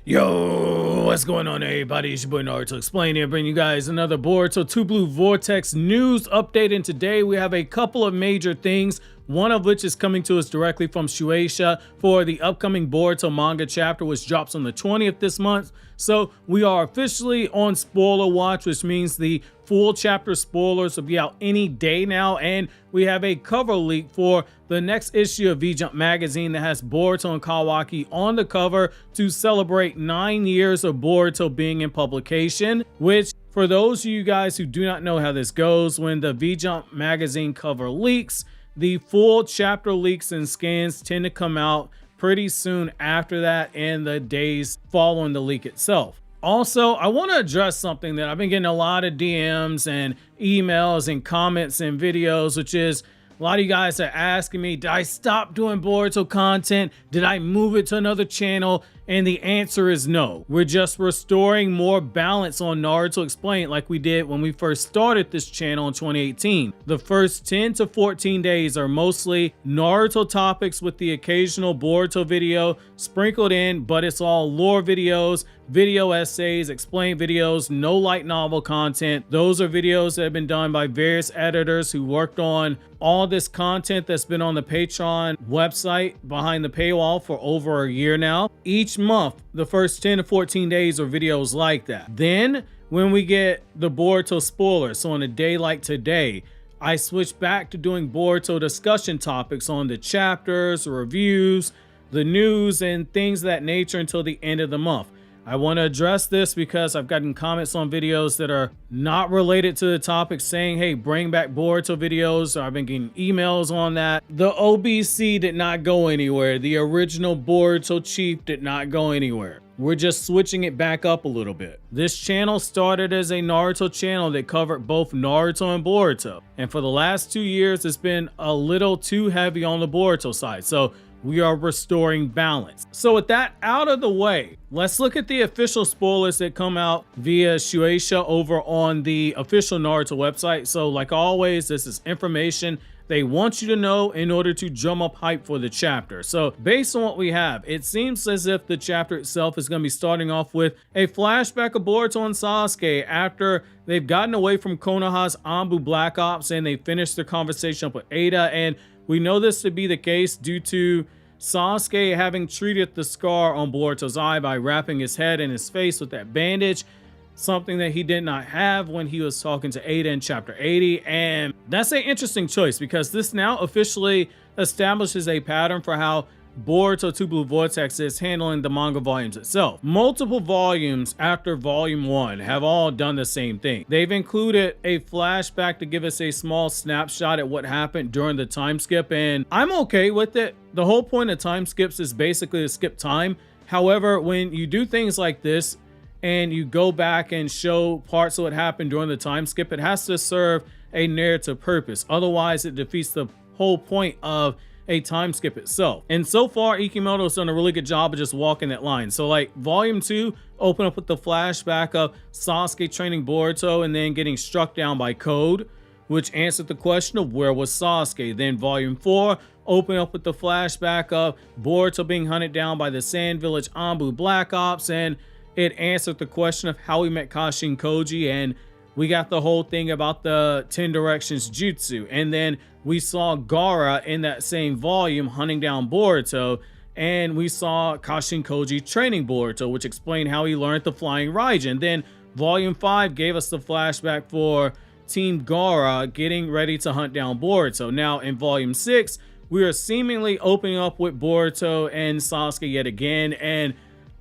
Yo, what's going on, everybody? It's your boy Naruto Explain here, bringing you guys another Boruto Two Blue Vortex news update. And today we have a couple of major things, one of which is coming to us directly from Shueisha for the upcoming Boruto manga chapter, which drops on the 20th this month. So we are officially on spoiler watch, which means the full chapter spoilers will be out any day now. And we have a cover leak for the next issue of V-Jump magazine that has Boruto and Kawaki on the cover to celebrate 9 years of Boruto being in publication, which, for those of you guys who do not know how this goes, when the V-Jump magazine cover leaks, the full chapter leaks and scans tend to come out pretty soon after that and the days following the leak itself. Also, I want to address something that I've been getting a lot of DMs and emails and comments and videos, which is a lot of you guys are asking me, did I stop doing Boruto content? Did I move it to another channel? And the answer is no. We're just restoring more balance on Naruto Explained like we did when we first started this channel in 2018. The first 10 to 14 days are mostly Naruto topics with the occasional Boruto video sprinkled in, but it's all lore videos, video essays, explained videos, no light novel content. Those are videos that have been done by various editors who worked on all this content that's been on the Patreon website behind the paywall for over a year now. Each month, the first 10 to 14 days are videos like that. Then when we get the Boruto spoilers, so on a day like today, I switch back to doing Boruto discussion topics on the chapters, reviews, the news, and things of that nature until the end of the month. I want to address this because I've gotten comments on videos that are not related to the topic saying, hey, bring back Boruto videos. I've been getting emails on that. The OBC did not go anywhere. The original Boruto chief did not go anywhere. We're just switching it back up a little bit. This channel started as a Naruto channel that covered both Naruto and Boruto. And for the last 2 years, it's been a little too heavy on the Boruto side. So we are restoring balance. So with that out of the way, let's look at the official spoilers that come out via Shueisha over on the official Naruto website. So like always, this is information they want you to know in order to drum up hype for the chapter. So based on what we have, it seems as if the chapter itself is going to be starting off with a flashback of Boruto and Sasuke after they've gotten away from Konoha's Anbu Black Ops and they finished their conversation up with Ada. And we know this to be the case due to Sasuke having treated the scar on Boruto's eye by wrapping his head and his face with that bandage, something that he did not have when he was talking to Ada in chapter 80. And that's an interesting choice because this now officially establishes a pattern for how Boruto Two Blue Vortex is handling the manga volumes itself. Multiple volumes after volume 1 have all done the same thing. They've included a flashback to give us a small snapshot at what happened during the time skip, and I'm okay with it. The whole point of time skips is basically to skip time. However, when you do things like this and you go back and show parts of what happened during the time skip, it has to serve a narrative purpose. Otherwise, it defeats the whole point of a time skip itself. And so far, Ikemoto's done a really good job of just walking that line. So like volume 2 open up with the flashback of Sasuke training Boruto and then getting struck down by Code, which answered the question of where was Sasuke. Then volume 4 open up with the flashback of Boruto being hunted down by the Sand Village Anbu Black Ops, and it answered the question of how he met Kashin Koji, and we got the whole thing about the 10 Directions Jutsu. And then we saw Gaara in that same volume hunting down Boruto, and we saw Kashin Koji training Boruto, which explained how he learned the Flying Raijin. Then volume 5 gave us the flashback for Team Gaara getting ready to hunt down Boruto. Now in volume 6, we are seemingly opening up with Boruto and Sasuke yet again, and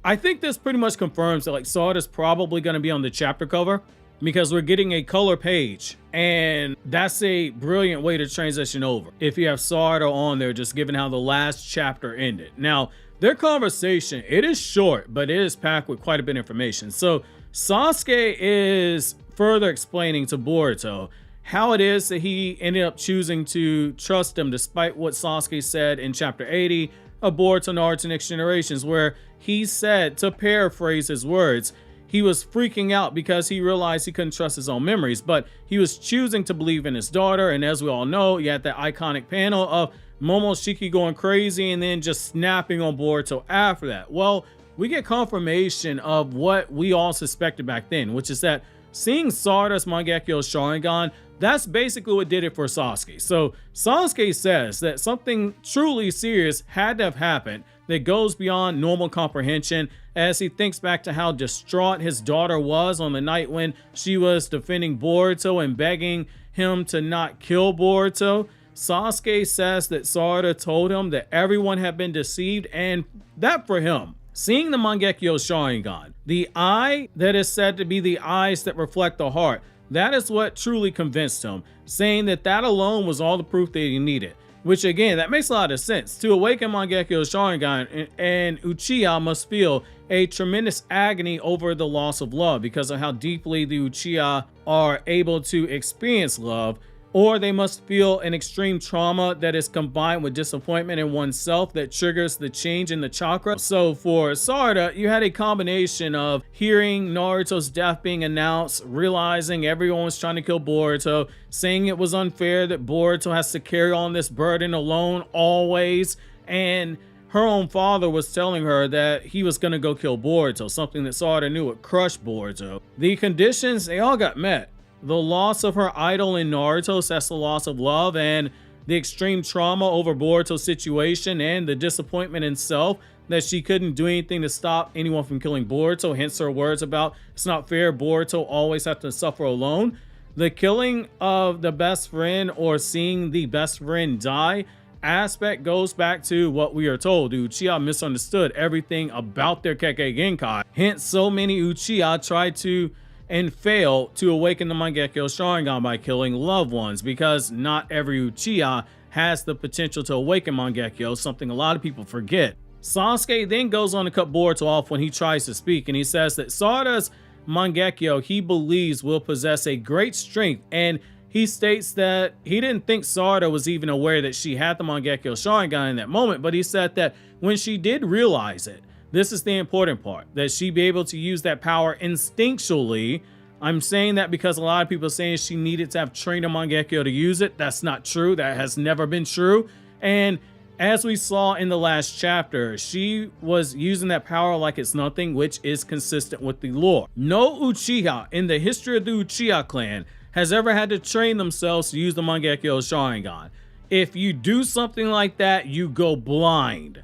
I think this pretty much confirms that like Sarada's probably going to be on the chapter cover, because we're getting a color page, and that's a brilliant way to transition over if you have Sarada on there, just given how the last chapter ended. Now their conversation, it is short, but it is packed with quite a bit of information. So Sasuke is further explaining to Boruto how it is that he ended up choosing to trust him despite what Sasuke said in chapter 80 of Boruto Naruto Next Generations, where he said, to paraphrase his words, he was freaking out because he realized he couldn't trust his own memories, but he was choosing to believe in his daughter. And as we all know, you had that iconic panel of Momoshiki going crazy and then just snapping on Boruto after that. Well, we get confirmation of what we all suspected back then, which is that seeing Sarada's Mangekyou Sharingan, that's basically what did it for Sasuke. So Sasuke says that something truly serious had to have happened that goes beyond normal comprehension, as he thinks back to how distraught his daughter was on the night when she was defending Boruto and begging him to not kill Boruto. Sasuke says that Sarada told him that everyone had been deceived, and that for him, seeing the Mangekyou Sharingan, the eye that is said to be the eyes that reflect the heart, that is what truly convinced him, saying that that alone was all the proof that he needed. Which again, that makes a lot of sense. To awaken Mangekyou Sharingan, and Uchiha must feel a tremendous agony over the loss of love because of how deeply the Uchiha are able to experience love, or they must feel an extreme trauma that is combined with disappointment in oneself that triggers the change in the chakra. So for Sarada, you had a combination of hearing Naruto's death being announced, realizing everyone was trying to kill Boruto, saying it was unfair that Boruto has to carry on this burden alone always, and her own father was telling her that he was going to go kill Boruto, something that Sarada knew would crush Boruto. The conditions, they all got met. The loss of her idol in Naruto, that's the loss of love, and the extreme trauma over Boruto's situation, and the disappointment in self that she couldn't do anything to stop anyone from killing Boruto, hence her words about it's not fair Boruto always have to suffer alone. The killing of the best friend, or seeing the best friend die aspect, goes back to what we are told. The Uchiha misunderstood everything about their Kekkei Genkai, hence so many Uchiha tried to and fail to awaken the Mangekyou Sharingan by killing loved ones, because not every Uchiha has the potential to awaken Mangekyou, something a lot of people forget. Sasuke then goes on to cut Boruto off when he tries to speak, and he says that Sarada's Mangekyou, he believes, will possess a great strength, and he states that he didn't think Sarada was even aware that she had the Mangekyou Sharingan in that moment, but he said that when she did realize it, this is the important part, that she be able to use that power instinctually. I'm saying that because a lot of people are saying she needed to have trained a Mangekyou to use it. That's not true. That has never been true. And as we saw in the last chapter, she was using that power like it's nothing, which is consistent with the lore. No Uchiha in the history of the Uchiha clan has ever had to train themselves to use the Mangekyou Sharingan. If you do something like that, you go blind.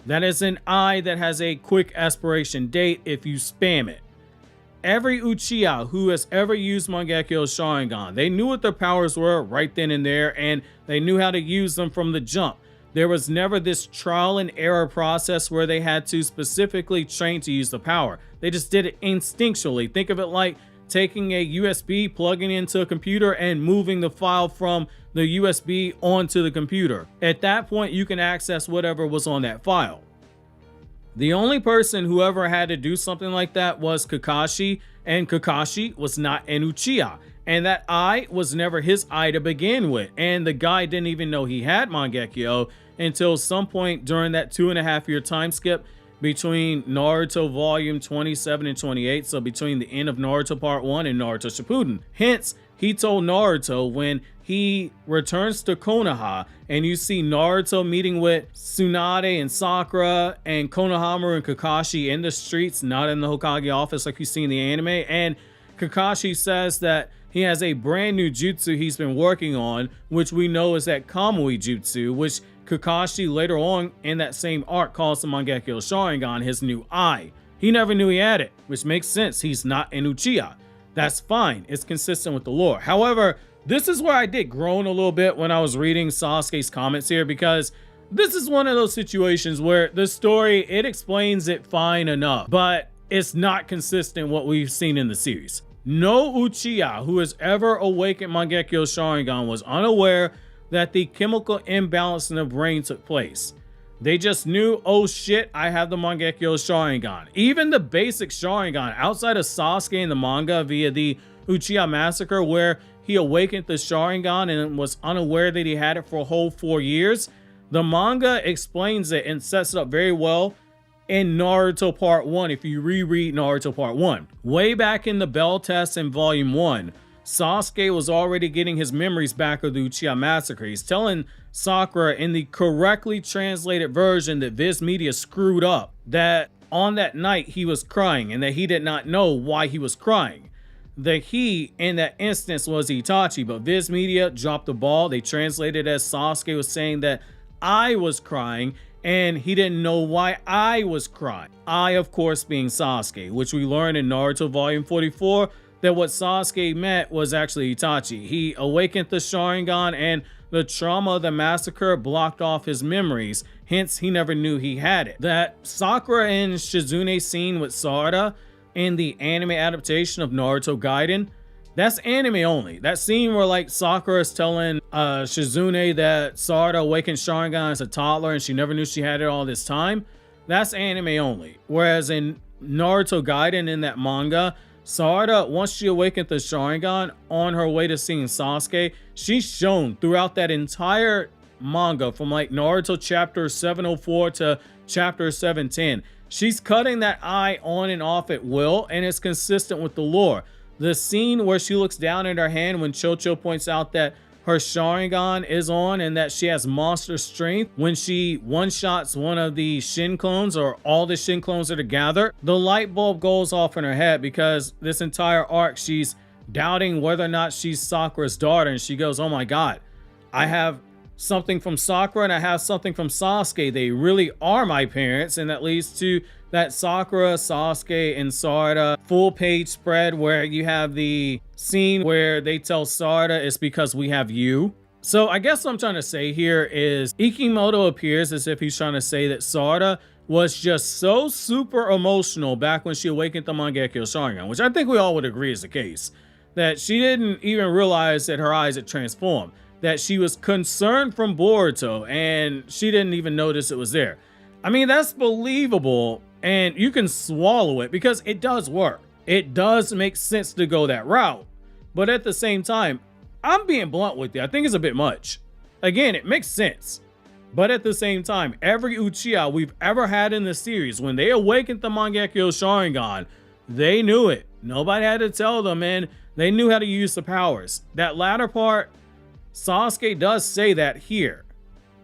That is an eye that has a quick expiration date if you spam it. Every Uchiha who has ever used Mangekyou Sharingan, they knew what their powers were right then and there, and they knew how to use them from the jump. There was never this trial and error process where they had to specifically train to use the power. They just did it instinctually. Think of it like taking a USB, plugging into a computer, and moving the file from the USB onto the computer. At that point, you can access whatever was on that file. The only person who ever had to do something like that was Kakashi, and Kakashi was not an Uchiha, and that eye was never his eye to begin with, and the guy didn't even know he had Mangekyou until some point during that 2.5-year time skip between Naruto volume 27 and 28, so between the end of Naruto part 1 and Naruto Shippuden. Hence, he told Naruto when he returns to Konoha and you see Naruto meeting with Tsunade and Sakura and Konohamaru and Kakashi in the streets, not in the Hokage office like you see in the anime, and Kakashi says that he has a brand new jutsu he's been working on, which we know is that Kamui jutsu, which Kakashi later on in that same arc calls the Mangekyou Sharingan his new eye. He never knew he had it, which makes sense. He's not an Uchiha. That's fine. It's consistent with the lore. However, this is where I did groan a little bit when I was reading Sasuke's comments here, because this is one of those situations where the story, it explains it fine enough, but it's not consistent what we've seen in the series. No Uchiha who has ever awakened Mangekyou Sharingan was unaware that the chemical imbalance in the brain took place. They just knew, oh shit, I have the Mangekyou Sharingan. Even the basic Sharingan, outside of Sasuke in the manga via the Uchiha Massacre, where he awakened the Sharingan and was unaware that he had it for a whole 4 years, the manga explains it and sets it up very well in Naruto Part 1 if you reread Naruto Part 1. Way back in the Bell Test in Volume 1, Sasuke was already getting his memories back of the Uchiha Massacre. He's telling Sakura in the correctly translated version that Viz Media screwed up, that on that night he was crying and that he did not know why he was crying. The he in that instance was Itachi, but Viz Media dropped the ball. They translated as Sasuke was saying that I was crying and he didn't know why I was crying. I, of course, being Sasuke, which we learned in Naruto Volume 44 that what Sasuke meant was actually Itachi. He awakened the Sharingan and the trauma of the massacre blocked off his memories, hence he never knew he had it. That Sakura and Shizune scene with Sarada in the anime adaptation of Naruto Gaiden, that's anime only. That scene where like Sakura is telling Shizune that Sarada awakened Sharingan as a toddler and she never knew she had it all this time, that's anime only. Whereas in Naruto Gaiden in that manga, Sarada, once she awakened the Sharingan on her way to seeing Sasuke, she's shown throughout that entire manga from like Naruto chapter 704 to chapter 710. She's cutting that eye on and off at will, and it's consistent with the lore. The scene where she looks down at her hand when Chocho points out that her Sharingan is on and that she has monster strength when she one-shots one of the Shin clones, or all the Shin clones are together, the light bulb goes off in her head because this entire arc she's doubting whether or not she's Sakura's daughter, and she goes, oh my god, I have something from Sakura and I have something from Sasuke. They really are my parents. And that leads to that Sakura, Sasuke, and Sarada full page spread where you have the scene where they tell Sarada it's because we have you. So I guess what I'm trying to say here is Ikemoto appears as if he's trying to say that Sarada was just so super emotional back when she awakened the Mangekyou Sharingan, which I think we all would agree is the case, that she didn't even realize that her eyes had transformed, that she was concerned from Boruto and she didn't even notice it was there. I mean, that's believable and you can swallow it because it does work. It does make sense to go that route. But at the same time, I'm being blunt with you. I think it's a bit much. Again, it makes sense. But at the same time, every Uchiha we've ever had in the series, when they awakened the Mangekyou Sharingan, they knew it. Nobody had to tell them, and they knew how to use the powers. That latter part, Sasuke does say that here,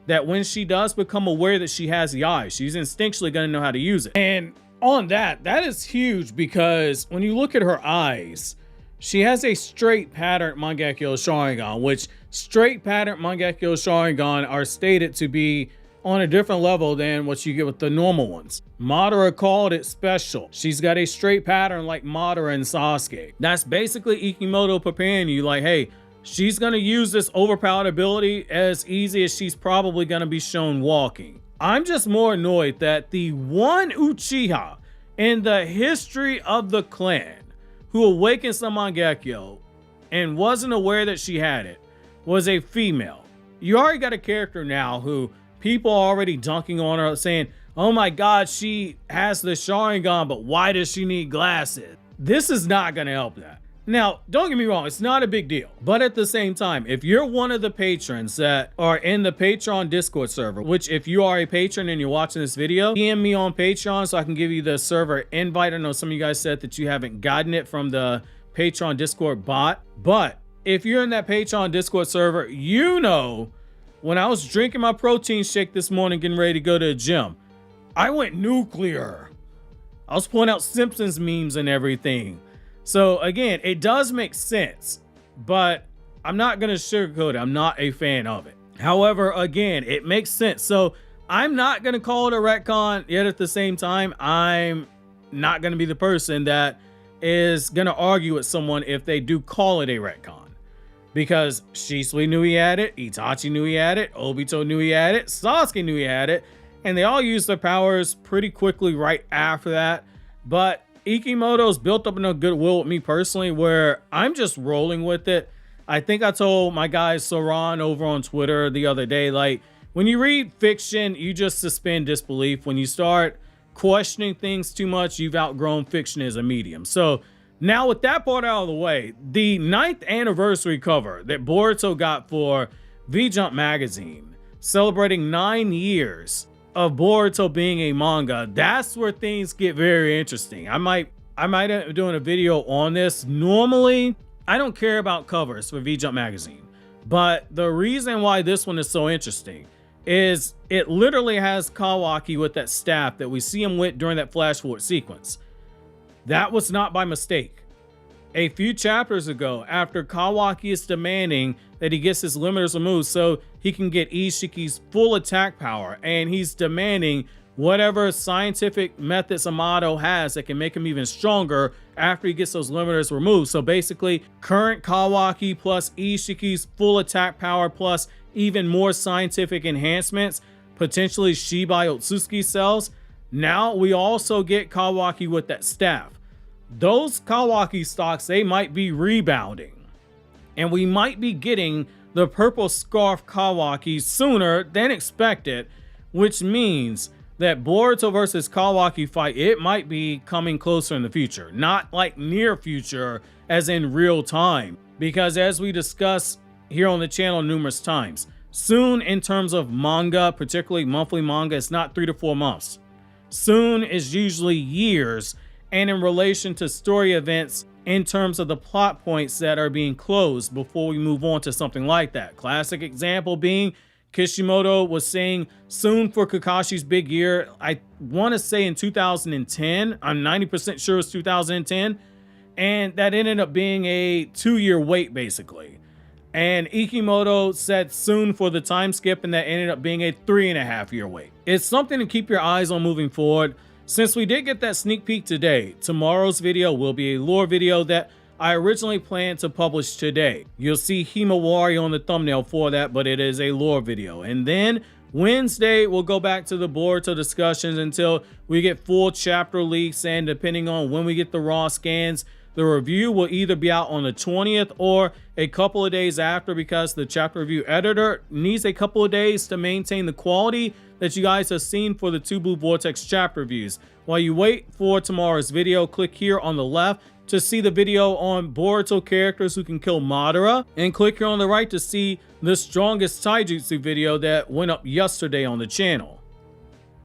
that when she does become aware that she has the eyes, she's instinctually going to know how to use it. And on that is huge because when you look at her eyes, she has a straight pattern Mangekyou Sharingan, which straight pattern Mangekyou Sharingan are stated to be on a different level than what you get with the normal ones. Madara called it special. She's got a straight pattern like Madara and Sasuke. That's basically Ikemoto preparing you like, hey, she's going to use this overpowered ability as easy as she's probably going to be shown walking. I'm just more annoyed that the one Uchiha in the history of the clan who awakened the Mangekyou and wasn't aware that she had it was a female. You already got a character now who people are already dunking on her saying, oh my god, she has the Sharingan, but why does she need glasses? This is not going to help that. Now, don't get me wrong, it's not a big deal. But at the same time, if you're one of the patrons that are in the Patreon Discord server, which if you are a patron and you're watching this video, DM me on Patreon so I can give you the server invite. I know some of you guys said that you haven't gotten it from the Patreon Discord bot. But if you're in that Patreon Discord server, you know, when I was drinking my protein shake this morning, getting ready to go to the gym, I went nuclear. I was pulling out Simpsons memes and everything. So again, it does make sense, but I'm not going to sugarcoat it. I'm not a fan of it. However, again, it makes sense. So I'm not going to call it a retcon, yet at the same time, I'm not going to be the person that is going to argue with someone if they do call it a retcon. Because Shisui knew he had it, Itachi knew he had it, Obito knew he had it, Sasuke knew he had it, and they all used their powers pretty quickly right after that. But Ikemoto's built up enough goodwill with me personally where I'm just rolling with it. I think I told my guy Saran over on Twitter the other day, like, when you read fiction, you just suspend disbelief. When you start questioning things too much, you've outgrown fiction as a medium. So now with that part out of the way, the 9th anniversary cover that Boruto got for V-Jump magazine, celebrating 9 years of Boruto being a manga, that's where things get very interesting. I might end up doing a video on this. Normally, I don't care about covers for V-Jump magazine, but the reason why this one is so interesting is it literally has Kawaki with that staff that we see him with during that flash forward sequence. That was not by mistake. A few chapters ago, after Kawaki is demanding that he gets his limiters removed so he can get Ishiki's full attack power, and he's demanding whatever scientific methods Amato has that can make him even stronger after he gets those limiters removed. So basically, current Kawaki plus Ishiki's full attack power plus even more scientific enhancements, potentially Shibai Otsutsuki cells. Now we also get Kawaki with that staff. Those Kawaki stocks, they might be rebounding, and we might be getting the purple scarf Kawaki sooner than expected, which means that Boruto versus Kawaki fight, it might be coming closer in the future, not like near future as in real time, because as we discussed here on the channel numerous times, soon in terms of manga, particularly monthly manga, it's not 3 to 4 months. Soon is usually years, and in relation to story events in terms of the plot points that are being closed before we move on to something like that. Classic example being Kishimoto was saying soon for Kakashi's big year. I want to say in 2010. I'm 90% sure it's 2010. And that ended up being a 2-year wait basically. And Ikemoto said soon for the time skip, and that ended up being a 3.5-year wait. It's something to keep your eyes on moving forward. Since we did get that sneak peek today, tomorrow's video will be a lore video that I originally planned to publish today. You'll see Himawari on the thumbnail for that, but it is a lore video. And then Wednesday, we'll go back to the Boruto discussions until we get full chapter leaks, and depending on when we get the raw scans, the review will either be out on the 20th or a couple of days after, because the chapter review editor needs a couple of days to maintain the quality that you guys have seen for the Two Blue Vortex chapter reviews. While you wait for tomorrow's video, click here on the left to see the video on Boruto characters who can kill Madara, and click here on the right to see the strongest taijutsu video that went up yesterday on the channel.